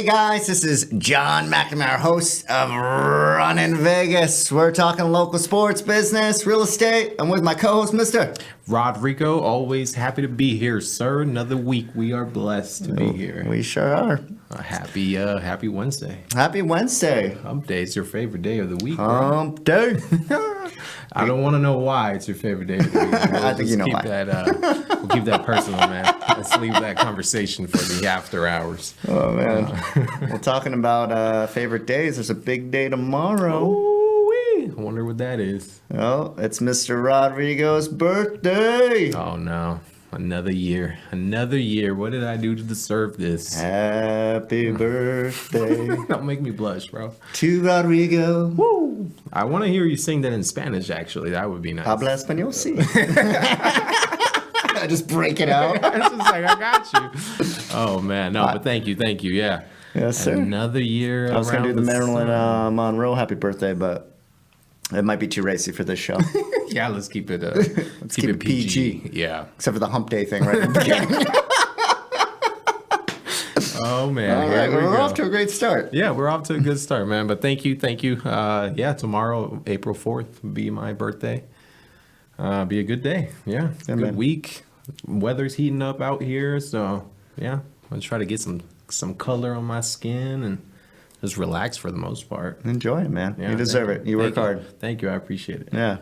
Hey guys, this is John McNamara, host of Runnin' Vegas. We're talking local sports, business, real estate. I'm with my co-host, Mr. Rodrigo. Always happy to be here, sir. Another week. We are blessed to be here. We sure are. Happy Wednesday. Happy Wednesday. Hump Day is your favorite day of the week, bro. Hump day. I don't want to know why it's your favorite day of the week. I think you know why. We'll keep that personal, man. Let's leave that conversation for the after hours. Oh, man. We're talking about favorite days. There's a big day tomorrow. Ooh-wee. I wonder what that is. Oh, it's Mr. Rodrigo's birthday. Oh, no. Another year. Another year. What did I do to deserve this? Happy birthday. Don't make me blush, bro. To Rodrigo. Woo! I want to hear you sing that in Spanish, actually. That would be nice. Habla español, sí. I just break it out. It's just like, I got you. Oh, man. No, but thank you. Yeah. Yes, sir. Another year. I was going to do the Marilyn sun. Monroe happy birthday, but it might be too racy for this show. Yeah, let's keep it keep it PG. Yeah. Except for the hump day thing right at the beginning. Oh, man. All right, we're off to a great start. Yeah, we're off to a good start, man. But thank you. Yeah, tomorrow, April 4th, will be my birthday. Be a good day. Yeah, good man. week. Weather's heating up out here, so yeah, I'm gonna try to get some color on my skin and just relax for the most part. Enjoy it, man. Yeah, you deserve it. You work hard. Thank you. I appreciate it. Yeah.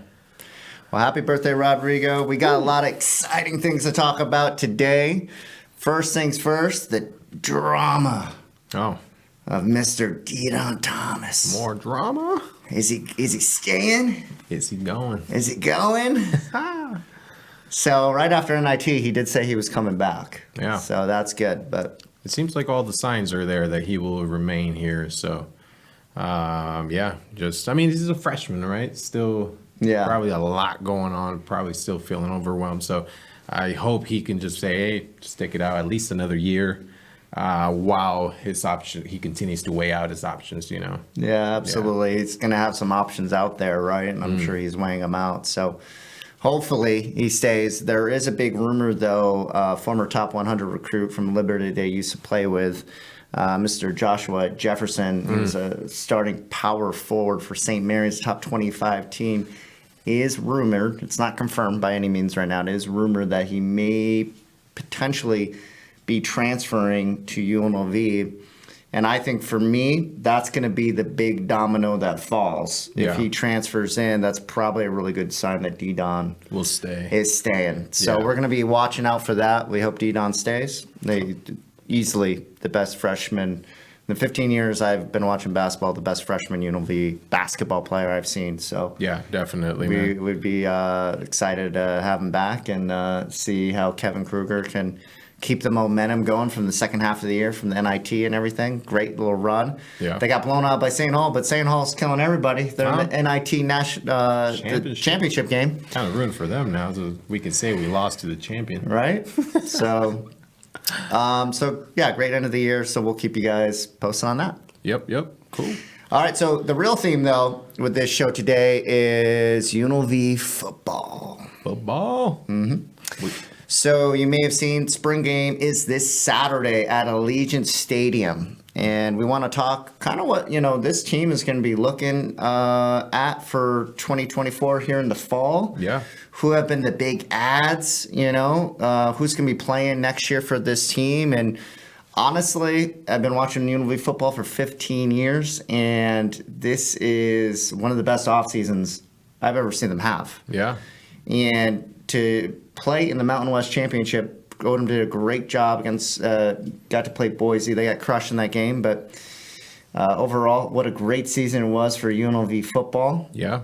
Well, happy birthday, Rodrigo. We got a lot of exciting things to talk about today. First things first, the drama Oh, of Mr. Dedan Thomas. more drama? Is he staying? Is he going? Is he going? So right after NIT, he did say he was coming back. Yeah. So that's good. But It seems like all the signs are there that he will remain here. So, yeah, I mean, he's a freshman, right? Still, Yeah. probably a lot going on. Probably still feeling overwhelmed. So, I hope he can just say, hey, stick it out at least another year, while he continues to weigh out his options. yeah, absolutely. He's going to have some options out there, right? And I'm sure he's weighing them out. So hopefully he stays. There is a big rumor, though, former top 100 recruit from Liberty they used to play with, Mr. Joshua Jefferson, who's a starting power forward for St. Mary's top 25 team, is rumored, it's not confirmed by any means right now, it is rumored that he may potentially be transferring to UNLV. And I think for me, that's going to be the big domino that falls. Yeah. If he transfers in, that's probably a really good sign that Dedan We'll stay. is staying. So Yeah. we're going to be watching out for that. We hope Dedan stays. They easily the best freshman. In the 15 years I've been watching basketball, the best freshman UNLV basketball player I've seen. So Yeah, definitely, we man. would be excited to have him back and see how Kevin Kruger can keep the momentum going from the second half of the year, from the NIT and everything. Great little run. Yeah. They got blown out by St. Hall, but St. Hall's killing everybody. They're in the NIT the championship game. Kind of ruined for them now. So we can say we lost to the champion. Right? So, yeah, great end of the year. So we'll keep you guys posted on that. Yep. Cool. All right, so the real theme, though, with this show today is UNLV football. Football. Mm-hmm. So you may have seen spring game is this Saturday at Allegiant Stadium. And we want to talk kind of what, this team is going to be looking at for 2024 here in the fall. Yeah. Who have been the big ads, who's going to be playing next year for this team. And honestly, I've been watching UNLV football for 15 years, and this is one of the best off seasons I've ever seen them have. Yeah. And to play in the Mountain West Championship, Odom did a great job against, got to play Boise. They got crushed in that game, but overall, what a great season it was for UNLV football. Yeah.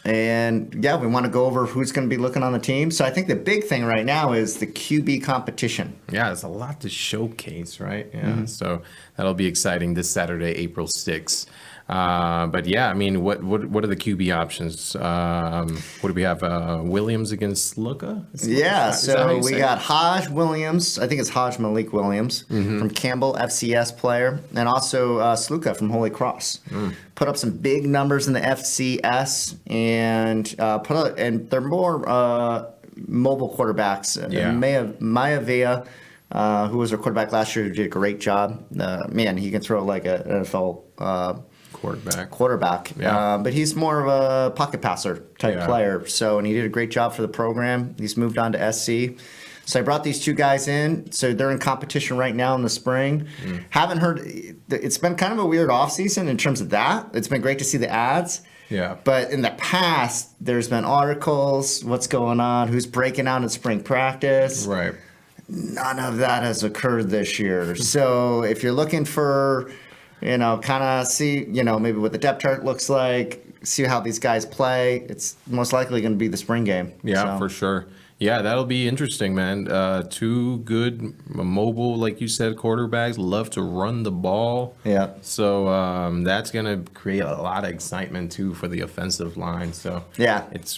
And yeah, we want to go over who's going to be looking on the team. So I think the big thing right now is the QB competition. Yeah, there's a lot to showcase, right? Yeah, So that'll be exciting this Saturday, April 6th. But yeah, I mean, what are the QB options? What do we have? Williams against Luka? Yeah, Is that how so you we say got it? Hodge Williams. I think it's Hodge Malik Williams from Campbell, FCS player, and also Sluka from Holy Cross. Put up some big numbers in the FCS, and they're more mobile quarterbacks. Yeah. Maivia who was our quarterback last year, who did a great job. Man, he can throw like an NFL quarterback. Yeah. But he's more of a pocket passer type player. So, and he did a great job for the program. He's moved on to SC. So I brought these two guys in. So they're in competition right now in the spring. Haven't heard. It's been kind of a weird offseason in terms of that. It's been great to see the ads. Yeah. But in the past, there's been articles, what's going on, who's breaking out in spring practice. Right. None of that has occurred this year. So if you're looking for, kind of see, maybe what the depth chart looks like, see how these guys play, it's most likely going to be the spring game. Yeah, for sure. Yeah, that'll be interesting, man. Two good, mobile, like you said, quarterbacks, love to run the ball. Yeah. So that's going to create a lot of excitement, too, for the offensive line. So yeah, it's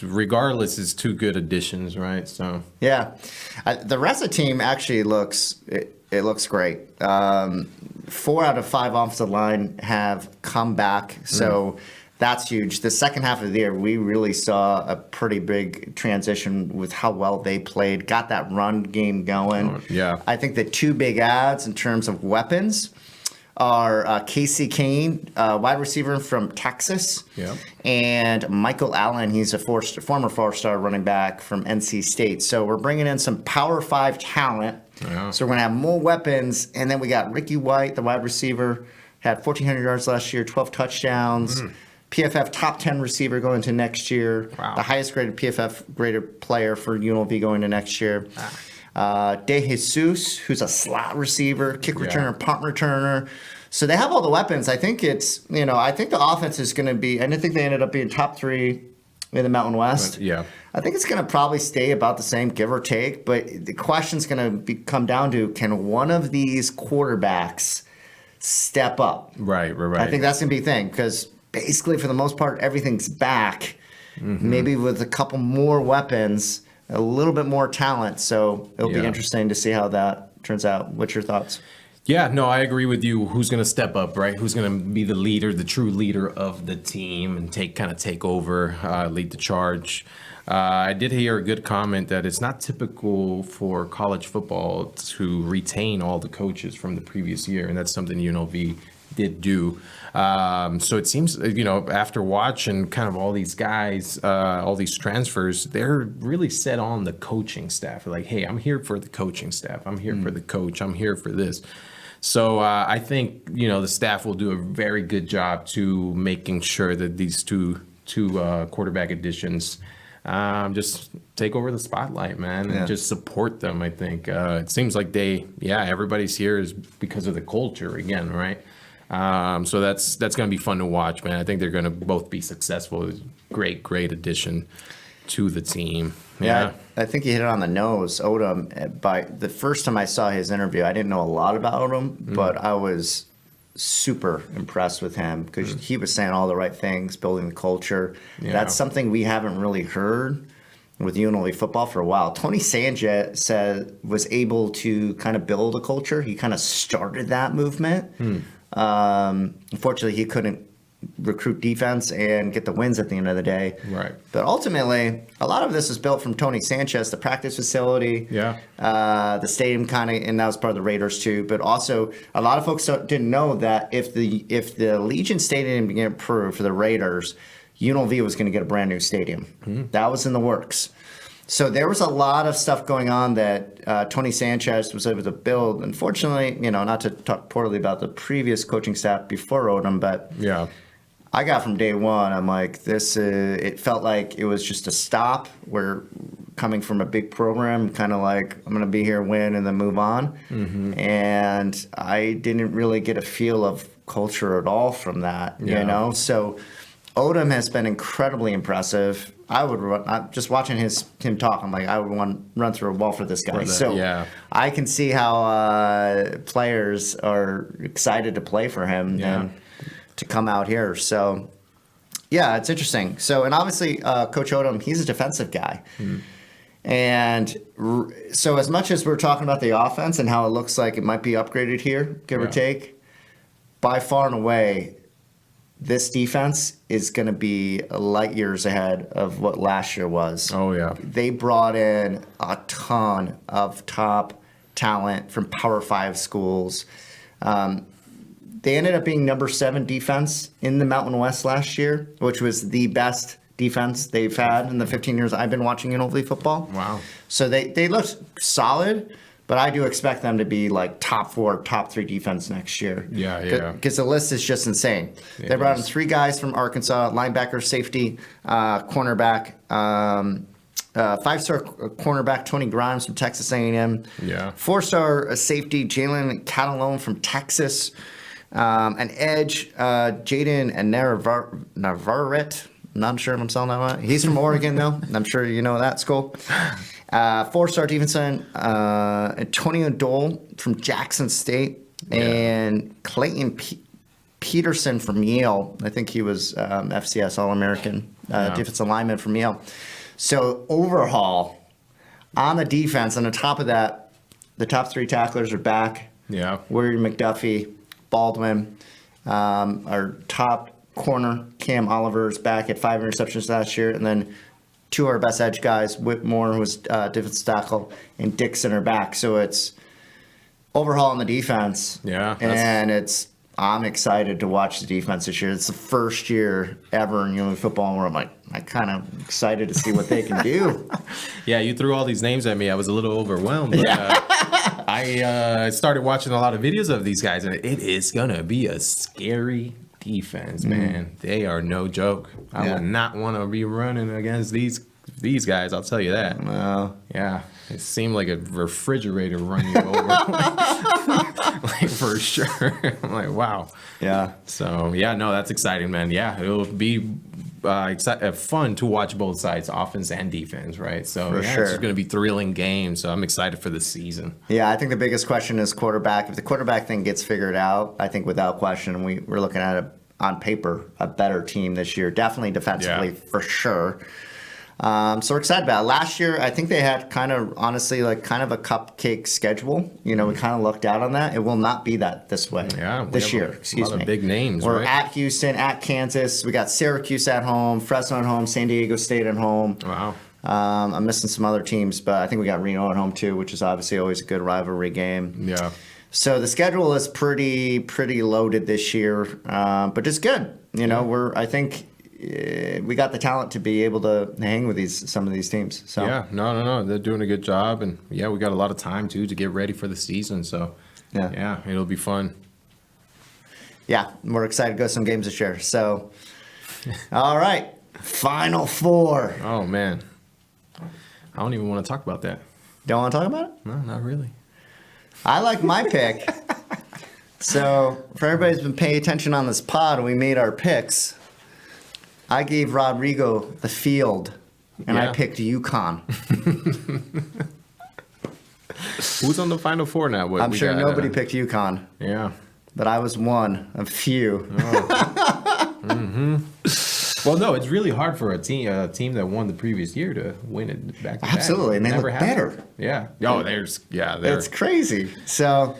two good additions, right? So yeah. The rest of the team actually looks great. 4 out of 5 offensive line have come back. So that's huge. The second half of the year, we really saw a pretty big transition with how well they played, got that run game going. Yeah. I think the two big adds in terms of weapons are Casey Kane, wide receiver from Texas, and Michael Allen. He's a former 4-star running back from NC State. So we're bringing in some Power 5 talent. Yeah. So we're going to have more weapons. And then we got Ricky White, the wide receiver, had 1,400 yards last year, 12 touchdowns. PFF top 10 receiver going into next year. Wow. The highest graded PFF graded player for UNLV going into next year. De Jesus, who's a slot receiver, kick returner, punt returner. So they have all the weapons. I think it's, I think the offense is going to be, I think they ended up being top 3 in the Mountain West. Yeah. I think it's going to probably stay about the same, give or take. But the question's going to come down to, can one of these quarterbacks step up? Right. I think that's going to be the thing, because basically, for the most part, everything's back. Maybe with a couple more weapons, a little bit more talent. So it'll be interesting to see how that turns out. What's your thoughts? Yeah, no, I agree with you. Who's going to step up, right? Who's going to be the leader, the true leader of the team, and take over, lead the charge? I did hear a good comment that it's not typical for college football to retain all the coaches from the previous year, and that's something UNLV did do. So it seems, after watching kind of all these guys, all these transfers, they're really set on the coaching staff. They're like, hey, I'm here for the coaching staff. I'm here for the coach. I'm here for this. So I think, the staff will do a very good job to making sure that these two quarterback additions just take over the spotlight, man, and just support them. I think it seems like everybody's here is because of the culture again, right? So that's going to be fun to watch, man. I think they're going to both be successful. Great addition to the team. Yeah, I think you hit it on the nose. Odom, by the first time I saw his interview, I didn't know a lot about him, but I was super impressed with him because he was saying all the right things, building the culture. Yeah. That's something we haven't really heard with UNLV football for a while. Tony Sanchez was able to kind of build a culture. He kind of started that movement. Unfortunately, he couldn't recruit defense and get the wins at the end of the day. Right. But ultimately, a lot of this is built from Tony Sanchez, the practice facility, the stadium and that was part of the Raiders too. But also, a lot of folks didn't know that if the Legion Stadium became approved for the Raiders, UNLV was going to get a brand new stadium. That was in the works. So there was a lot of stuff going on that Tony Sanchez was able to build. Unfortunately, not to talk poorly about the previous coaching staff before Odom, but I got from day one, I'm like, this, it felt like it was just a stop. We're coming from a big program, kind of like, I'm going to be here, win, and then move on. And I didn't really get a feel of culture at all from that, So Odom has been incredibly impressive. I would run, just watching him talk, I'm like, I would want to run through a wall for this guy. I can see how players are excited to play for him and to come out here. So, yeah, it's interesting. So, and obviously, Coach Odom, he's a defensive guy. And so as much as we're talking about the offense and how it looks like it might be upgraded here, give or take, by far and away, this defense is going to be light years ahead of what last year was. Oh, yeah. They brought in a ton of top talent from Power 5 schools. They ended up being number 7 defense in the Mountain West last year, which was the best defense they've had in the 15 years I've been watching UNLV football. Wow. So they looked solid, but I do expect them to be like top 4, top 3 defense next year. Yeah. Because the list is just insane. They brought in 3 guys from Arkansas, linebacker, safety, cornerback, 5-star cornerback Tony Grimes from Texas A&M. Yeah. 4-star safety Jalen Catalone from Texas. An edge, Jaden Navarrete. Not sure if I'm selling that right. He's from Oregon, though. I'm sure you know that school. 4-star defense end, Antonio Dole from Jackson State. And Clayton Peterson from Yale. I think he was FCS All-American defensive lineman from Yale. So overhaul on the defense. On the top of that, the top 3 tacklers are back. Yeah. William McDuffie, Baldwin, our top corner, Cam Oliver, is back at 5 interceptions last year. And then 2 of our best edge guys, Whitmore, who was defensive tackle, and Dixon are back. So it's overhaul on the defense. Yeah. And I'm excited to watch the defense this year. It's the first year ever in UNLV football where I'm kind of excited to see what they can do. Yeah, you threw all these names at me. I was a little overwhelmed. But, I started watching a lot of videos of these guys, and it is going to be a scary defense, man. They are no joke. I would not want to be running against these guys, I'll tell you that. Well, yeah, it seemed like a refrigerator running you over. like for sure. I'm like, wow. Yeah. So, no, that's exciting, man. Yeah, it'll be fun to watch both sides, offense and defense, right? So, For sure. It's going to be thrilling games. So, I'm excited for the season. Yeah, I think the biggest question is quarterback. If the quarterback thing gets figured out, I think without question, we're looking at, on paper, a better team this year. Definitely defensively, for sure. So we're excited about it. Last year, I think they had kind of a cupcake schedule. We kind of lucked out on that. It will not be that this way. Yeah, this year. Excuse a lot me. Of big names. We're right? at Houston, at Kansas. We got Syracuse at home, Fresno at home, San Diego State at home. Wow. I'm missing some other temes, but I think we got Reno at home too, which is obviously always a good rivalry game. Yeah. So the schedule is pretty loaded this year, but it's good. I think we got the talent to be able to hang with some of these teams. So yeah, no, they're doing a good job, and we got a lot of time too to get ready for the season. So yeah, it'll be fun. Yeah, we're excited to go to some games this year. So, all right, Final Four. Oh man, I don't even want to talk about that. Don't want to talk about it? No, not really. I like my pick. So for everybody who's been paying attention on this pod, we made our picks. I gave Rodrigo the field, and I picked UConn. Who's on the Final Four now? I'm sure nobody picked UConn. Yeah. But I was one of few. Well, no, it's really hard for a team that won the previous year to win it back to back. Absolutely, and they look better. Yeah. Oh, It's crazy. So,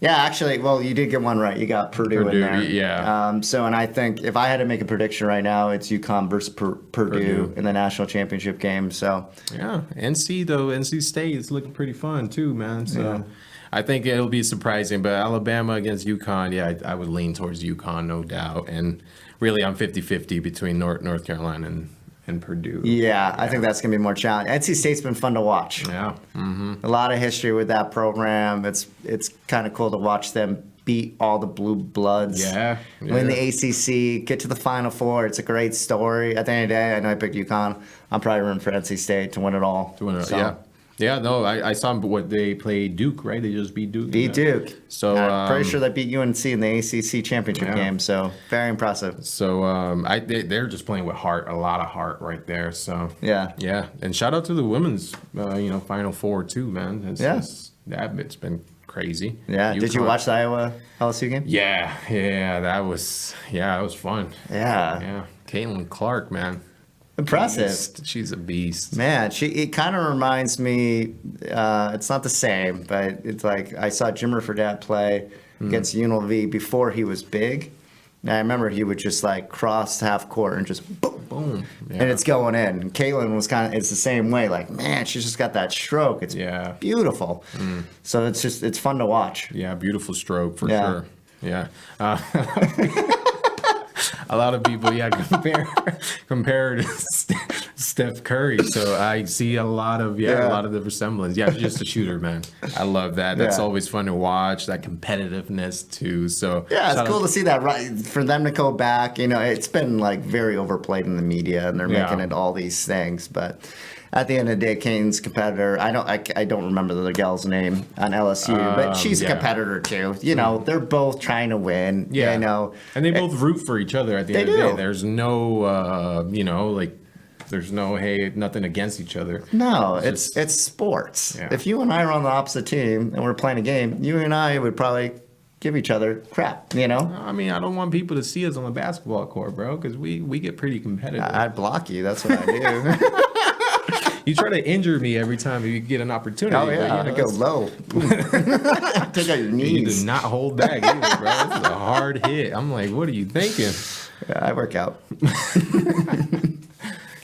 yeah, actually, well, you did get one right. You got Purdue in there. Yeah. And I think if I had to make a prediction right now, it's UConn versus Purdue in the national championship game. So yeah, NC State is looking pretty fun too, man. So I think it'll be surprising. But Alabama against UConn, I would lean towards UConn, no doubt. And really, I'm 50-50 between North Carolina and Purdue. Yeah, I think that's going to be more challenging. NC State's been fun to watch. Yeah. Mm-hmm. A lot of history with that program. It's kind of cool to watch them beat all the blue bloods. Yeah. Win the ACC, get to the Final Four. It's a great story. At the end of the day, I know I picked UConn. I'm probably rooting for NC State to win it all. Yeah. Yeah, no, I saw what they played Duke, right? They just beat Duke. Duke. So I'm pretty sure they beat UNC in the ACC championship game. So very impressive. So they're just playing with heart, a lot of heart right there. So yeah, and shout out to the women's, Final Four too, man. It's been crazy. Yeah. Did you watch the Iowa LSU game? Yeah, that was fun. Yeah. Caitlin Clark, man. Impressive. She's a beast. Man, it kind of reminds me, it's not the same, but it's like I saw Jimmer Fredette play against UNLV before he was big. And I remember he would just cross half court and just boom, boom. Yeah. And it's going in. And Caitlin was it's the same way. Like, man, she's just got that stroke. It's beautiful. So it's fun to watch. Yeah, beautiful stroke for sure. Yeah. A lot of people, compare to Steph Curry. So I see a lot of the resemblance. Yeah, she's just a shooter, man. I love that. That's always fun to watch. That competitiveness too. So yeah, it's cool to see that. Right, for them to go back. It's been like very overplayed in the media, and they're making it all these things, but. At the end of the day, Kane's competitor. I don't remember the gal's name on LSU, but she's a competitor too. They're both trying to win. Yeah, and they both root for each other. At the end of the day, there's no, there's no nothing against each other. No, it's sports. Yeah. If you and I are on the opposite team and we're playing a game, you and I would probably give each other crap. I mean, I don't want people to see us on the basketball court, bro, because we get pretty competitive. I'd block you. That's what I do. You try to injure me every time you get an opportunity. Oh, yeah. I go low. Take out your knees. You do not hold back either, bro. This is a hard hit. I'm like, what are you thinking? Yeah, I work out.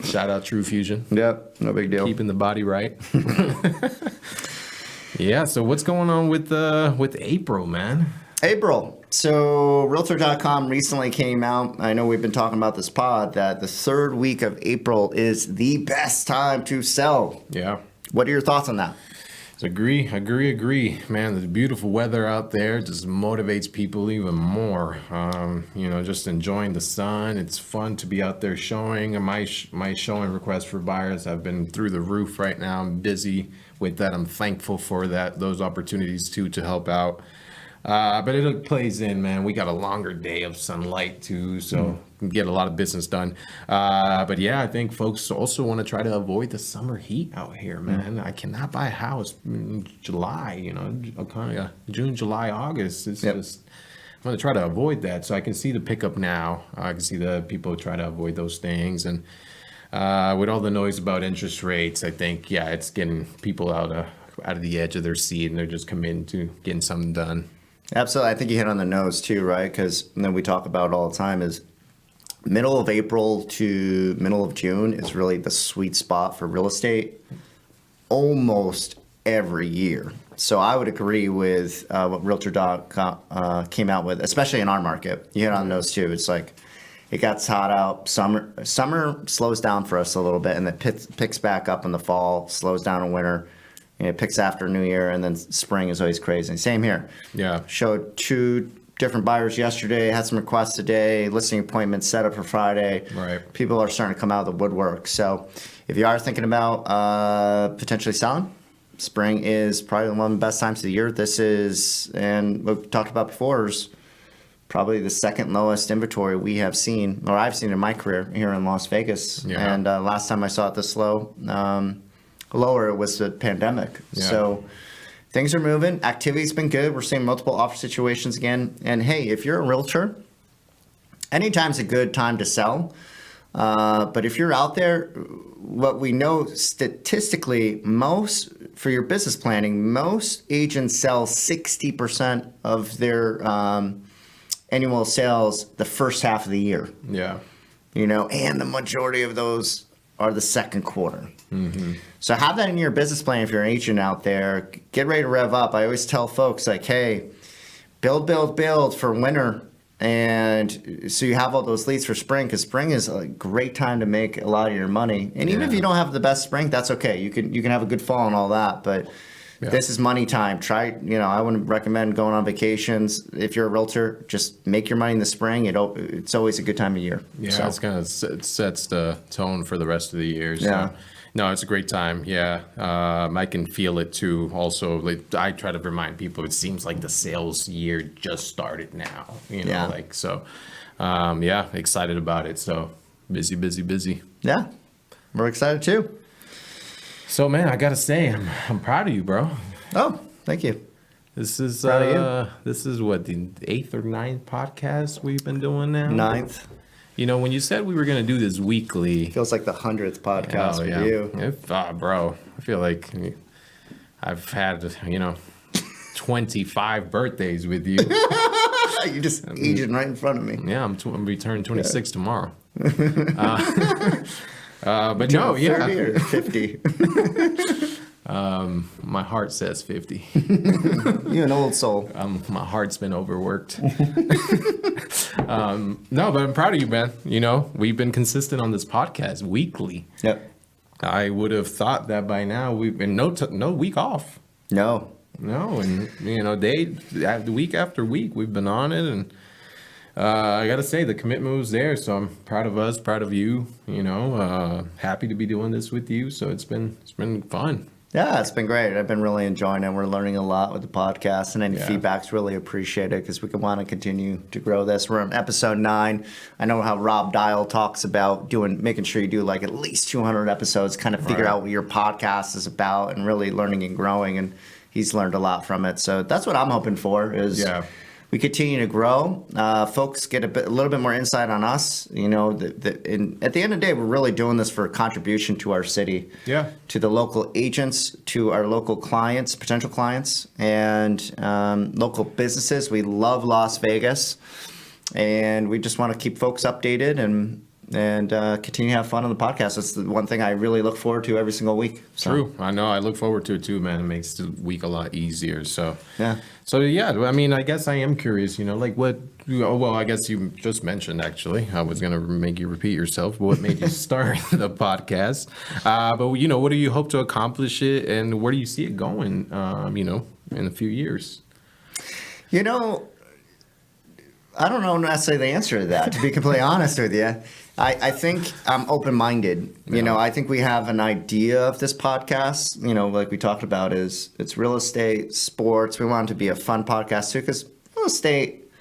Shout out True Fusion. Yep, no big deal. Keeping the body right. Yeah, so what's going on with April, man? April. So Realtor.com recently came out. I know we've been talking about this pod that the third week of April is the best time to sell. Yeah. What are your thoughts on that? Agree. Man, the beautiful weather out there just motivates people even more. Just enjoying the sun. It's fun to be out there showing. My showing requests for buyers have been through the roof right now. I'm busy with that. I'm thankful for those opportunities too to help out. But it plays in, man. We got a longer day of sunlight too, so we can get a lot of business done. But yeah, I think folks also want to try to avoid the summer heat out here, man. I cannot buy a house in July, kind of June, July, August. It's just, I'm going to try to avoid that. So I can see the pickup now. I can see the people try to avoid those things. And with all the noise about interest rates, I think, it's getting people out of the edge of their seat, and they're just committed to getting something done. Absolutely. I think you hit on the nose too, right? Because we talk about all the time is middle of April to middle of June is really the sweet spot for real estate almost every year. So I would agree with what Realtor.com came out with, especially in our market. You hit on the nose too. It's like it got hot out. Summer slows down for us a little bit, and then picks back up in the fall, slows down in winter. It picks after New Year, and then spring is always crazy. Same here. Yeah. Showed 2 different buyers yesterday, had some requests today, listing appointments set up for Friday. Right. People are starting to come out of the woodwork. So if you are thinking about potentially selling, spring is probably one of the best times of the year. This is, and what we talked about before, is probably the second lowest inventory we have seen, or I've seen in my career here in Las Vegas. Yeah. And last time I saw it this low, lower it was the pandemic. Yeah. So things are moving. Activity's been good. We're seeing multiple offer situations again. And hey, if you're a realtor, anytime's a good time to sell. But if you're out there, what we know statistically, for your business planning, most agents sell 60% of their annual sales the first half of the year. Yeah. And the majority of those are the second quarter. Mm-hmm. So have that in your business plan if you're an agent out there. Get ready to rev up. I always tell folks, like, hey, build for winter. And so you have all those leads for spring, because spring is a great time to make a lot of your money. And even if you don't have the best spring, that's okay. You can have a good fall and all that. But this is money time. I wouldn't recommend going on vacations. If you're a realtor, just make your money in the spring. It's always a good time of year. Yeah, so it's kind of sets the tone for the rest of the year. So. Yeah. No, it's a great time. Yeah. I can feel it too. Also, I try to remind people, it seems like the sales year just started now, excited about it. So busy. Yeah. We're excited too. So man, I got to say, I'm proud of you, bro. Oh, thank you. This is Proud of this is what, the 8th or 9th podcast we've been doing now? 9th. When you said we were going to do this weekly. Feels like the 100th podcast with you. Bro, I feel like I've had, 25 birthdays with you. You just aging right in front of me. Yeah, I'm returning 26 tomorrow. But no, 30 or 50. My heart says 50. You an old soul. My heart's been overworked. No, but I'm proud of you, man. You know, we've been consistent on this podcast weekly. Yep. I would have thought that by now we've been no week off. No. No, and you know, week after week we've been on it, and I got to say the commitment was there. So I'm proud of us, proud of you. You know, happy to be doing this with you. So it's been fun. Yeah, it's been great. I've been really enjoying it. We're learning a lot with the podcast, and any feedback's really appreciated because we can want to continue to grow this. We're on episode 9. I know how Rob Dial talks about making sure you do like at least 200 episodes, kind of figure out what your podcast is about, and really learning and growing. And he's learned a lot from it. So that's what I'm hoping for is we continue to grow. Folks get a little bit more insight on us. You know, at the end of the day, we're really doing this for a contribution to our city, to the local agents, to our local clients, potential clients, and local businesses. We love Las Vegas, and we just want to keep folks updated and continue to have fun on the podcast. That's the one thing I really look forward to every single week. So. True. I know. I look forward to it too, man. It makes the week a lot easier. So, So, I mean, I guess I am curious, you know, like I guess you just mentioned, actually, I was going to make you repeat yourself, what made you start the podcast? But, you know, what do you hope to accomplish it, and where do you see it going, you know, in a few years? You know, I don't know necessarily the answer to that, to be completely honest with you. I think I'm open-minded. You know, I think we have an idea of this podcast, you know, like we talked about, it's real estate, sports. We want it to be a fun podcast too, because real estate,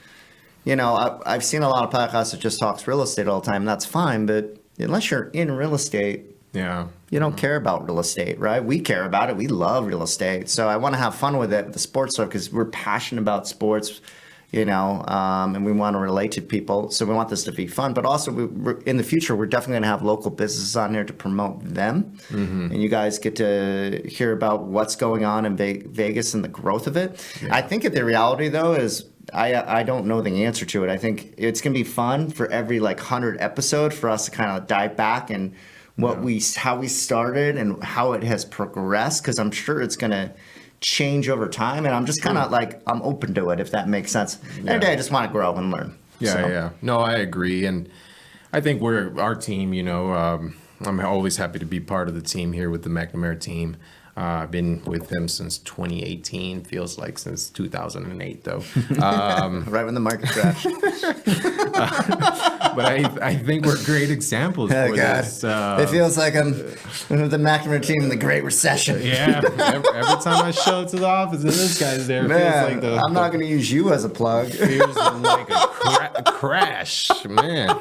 you know, I've seen a lot of podcasts that just talks real estate all the time. That's fine, but unless you're in real estate, you don't care about real estate, right? We care about it. We love real estate. So I want to have fun with it, with the sports stuff, because we're passionate about sports. You know, and we want to relate to people. So we want this to be fun. But also, in the future, we're definitely going to have local businesses on here to promote them. And you guys get to hear about what's going on in Vegas and the growth of it. I think that the reality, though, is I don't know the answer to it. I think it's going to be fun for every, 100 episode for us to kind of dive back and how we started and how it has progressed, because I'm sure it's going to change over time, and I'm just kind of I'm open to it, if that makes sense. Every day I just want to grow and learn. No, I agree, and I think our team, you know, I'm always happy to be part of the team here with the McNamara team. I've been with them since 2018. Feels like since 2008, though. Right when the market crashed. But I think we're great examples for this. It feels like I'm the McNamara team in the Great Recession. Every time I show to the office and this guy's there, man, feels like I'm not going to use you as a plug. Feels like a crash, man.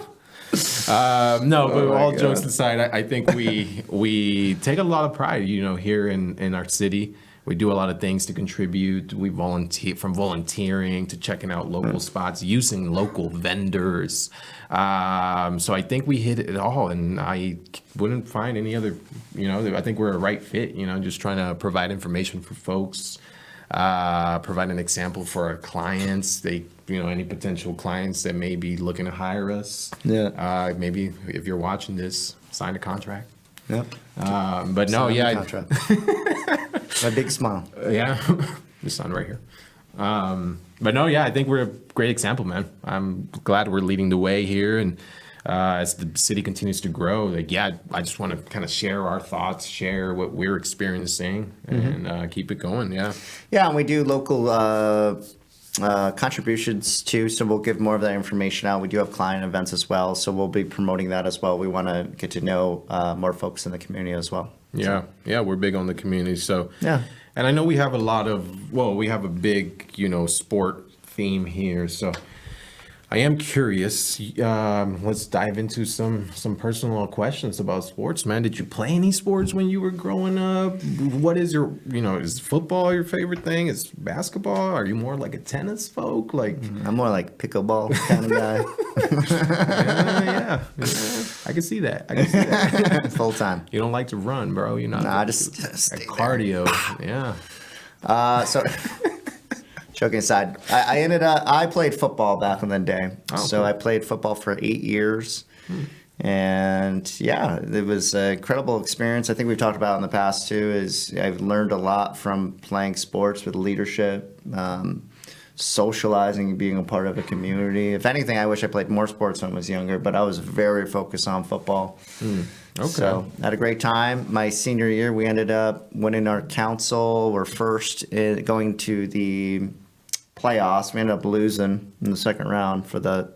But all jokes aside, I think we take a lot of pride, you know, here in our city. We do a lot of things to contribute. We volunteer, from volunteering to checking out local spots, using local vendors. So I think we hit it all, and I wouldn't find any other, you know, I think we're a right fit, you know, just trying to provide information for folks, provide an example for our clients. Any potential clients that may be looking to hire us. Maybe if you're watching this, sign a contract. But no, My big smile. This sign right here. But no, I think we're a great example, man. I'm glad we're leading the way here, and as the city continues to grow, I just want to kind of share our thoughts, share what we're experiencing, and keep it going. And we do local contributions too, so we'll give more of that information out. We do have client events as well, so we'll be promoting that as well. We want to get to know more folks in the community as well. We're big on the community. So and I know we have a big, you know, sport theme here. So I am curious. Let's dive into some personal questions about sports, man. Did you play any sports when you were growing up? What is your, you know, is football your favorite thing? Is basketball? Are you more like a tennis folk? I'm more like pickleball kind of guy. I can see that. Full time. You don't like to run, bro. You're not. Just cardio. So Joking aside, I played football back in the day. So cool. I played football for 8 years. And yeah, it was an incredible experience. I think we've talked about in the past too, is I've learned a lot from playing sports with leadership, socializing, being a part of a community. If anything, I wish I played more sports when I was younger, but I was very focused on football. Okay. So had a great time. My senior year, we ended up winning our council. We're first going to the playoffs. We ended up losing in the second round for the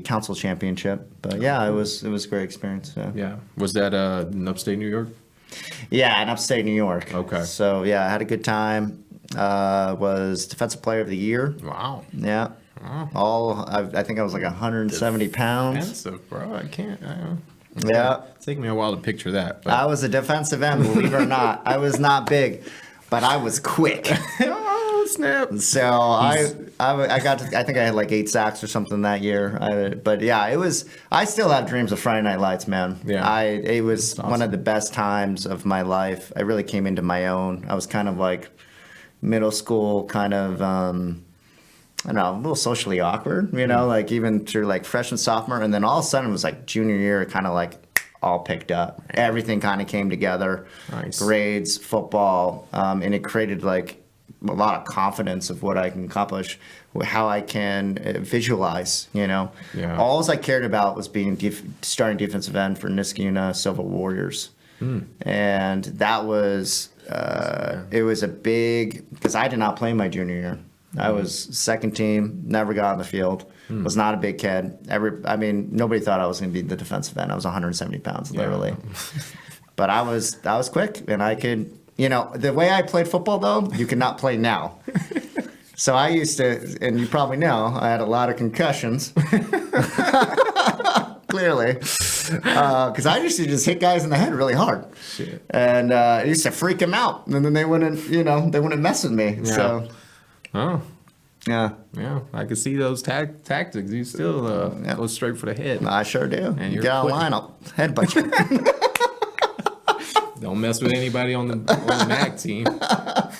council championship. But yeah, it was a great experience. Yeah. Was that in upstate New York? Yeah, in upstate New York. Okay. So yeah, I had a good time. Was defensive player of the year. Wow. Yeah. Wow. I think I was like 170 pounds. Expensive, bro. I can't. Yeah. It's taking me a while to picture that. But. I was a defensive end, believe it or not. I was not big, but I was quick. Oh, snap. So I got to, I think I had like 8 sacks or something that year. But yeah, it was, I still have dreams of Friday Night Lights, man. Yeah. It was awesome. one of the best times of my life. I really came into my own. I was kind of like middle school, kind of, I don't know, a little socially awkward, like even through like freshman, sophomore. And then all of a sudden it was like junior year, it kind of like all picked up. Everything kind of came together. Nice. Grades, football, and it created like a lot of confidence of what I can accomplish, how I can visualize, Yeah. All I cared about was being starting defensive end for Niskayuna Silver Warriors. And that was, it was a big, because I did not play my junior year. I was second team, never got on the field, was not a big kid. Nobody thought I was going to be the defensive end. I was 170 pounds, literally. But I was quick, and I could, the way I played football, though, you cannot play now. So I used to, and you probably know, I had a lot of concussions. Clearly. Because I used to just hit guys in the head really hard. Shit. And it used to freak them out. And then they wouldn't, they wouldn't mess with me. Yeah. So, Oh. yeah. Yeah, I can see those tactics. You still go straight for the head. I sure do. And You you're get out of quick. line, I'll headbutt you. Don't mess with anybody on the MAC team. Got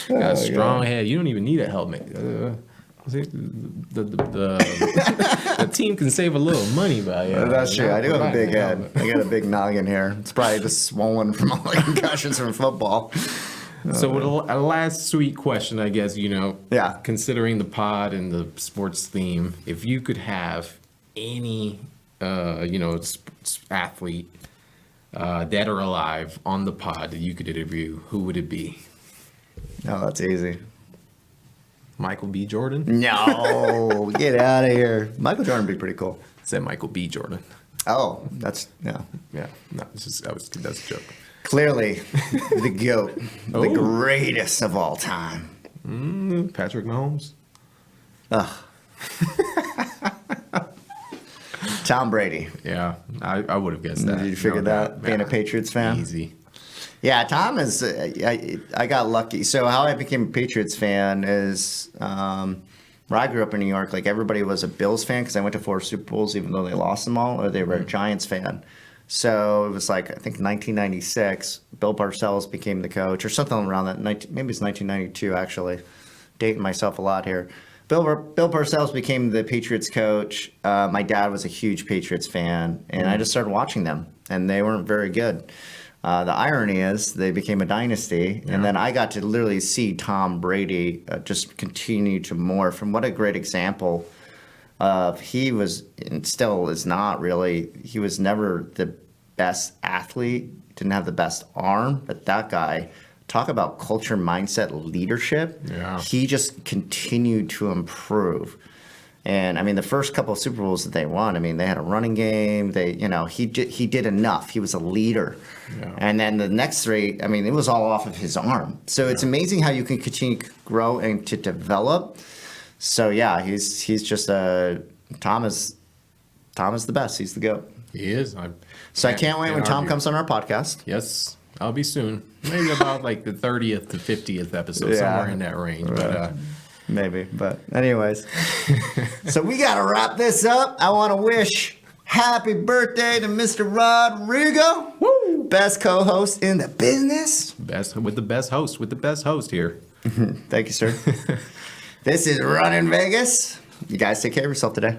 a strong head. You don't even need a helmet. The team can save a little money by That's true. I do have a big head. helmet. I got a big noggin here. It's probably just swollen from all the concussions from football. So with a last sweet question, I guess, Yeah. considering the pod and the sports theme, if you could have any, athlete, dead or alive, on the pod that you could interview, who would it be? No, that's easy. Michael B. Jordan? No, get out of here. Michael Jordan would be pretty cool. I said Michael B. Jordan. Oh, that's, yeah. Yeah, no, that's a joke. Clearly, the GOAT, the Oh. greatest of all time. Patrick Mahomes? Ugh. Tom Brady. Yeah, I would have guessed that. Did you figure No that, doubt. being a Yeah. Patriots fan? Easy. Yeah, Tom is. I got lucky. So how I became a Patriots fan is where I grew up in New York. Like everybody was a Bills fan because I went to 4 Super Bowls, even though they lost them all, or they were a Giants fan. So it was like I think 1996. Bill Parcells became the coach, or something around that. Maybe it's 1992 actually. Dating myself a lot here. Bill Parcells became the Patriots coach. My dad was a huge Patriots fan, and I just started watching them, and they weren't very good. The irony is they became a dynasty, and then I got to literally see Tom Brady just continue to morph. And what a great example of he was, and still is not really, he was never the best athlete, didn't have the best arm, but that guy, talk about culture, mindset, leadership. Yeah. He just continued to improve. And I mean, the first couple of Super Bowls that they won, I mean, they had a running game. He did enough. He was a leader. Yeah. And then the next 3, I mean, it was all off of his arm. So it's amazing how you can continue to grow and to develop. So yeah, he's just Tom is the best. He's the GOAT. He is. So I can't wait when Tom argue. comes on our podcast. Yes, I'll be soon. Maybe about like the 30th to 50th episode, Yeah. somewhere in that range. But Maybe, but anyways. So we got to wrap this up. I want to wish happy birthday to Mr. Rodrigo. Woo! Best co-host in the business. with the best host here. Thank you, sir. This is Running Vegas. You guys take care of yourself today.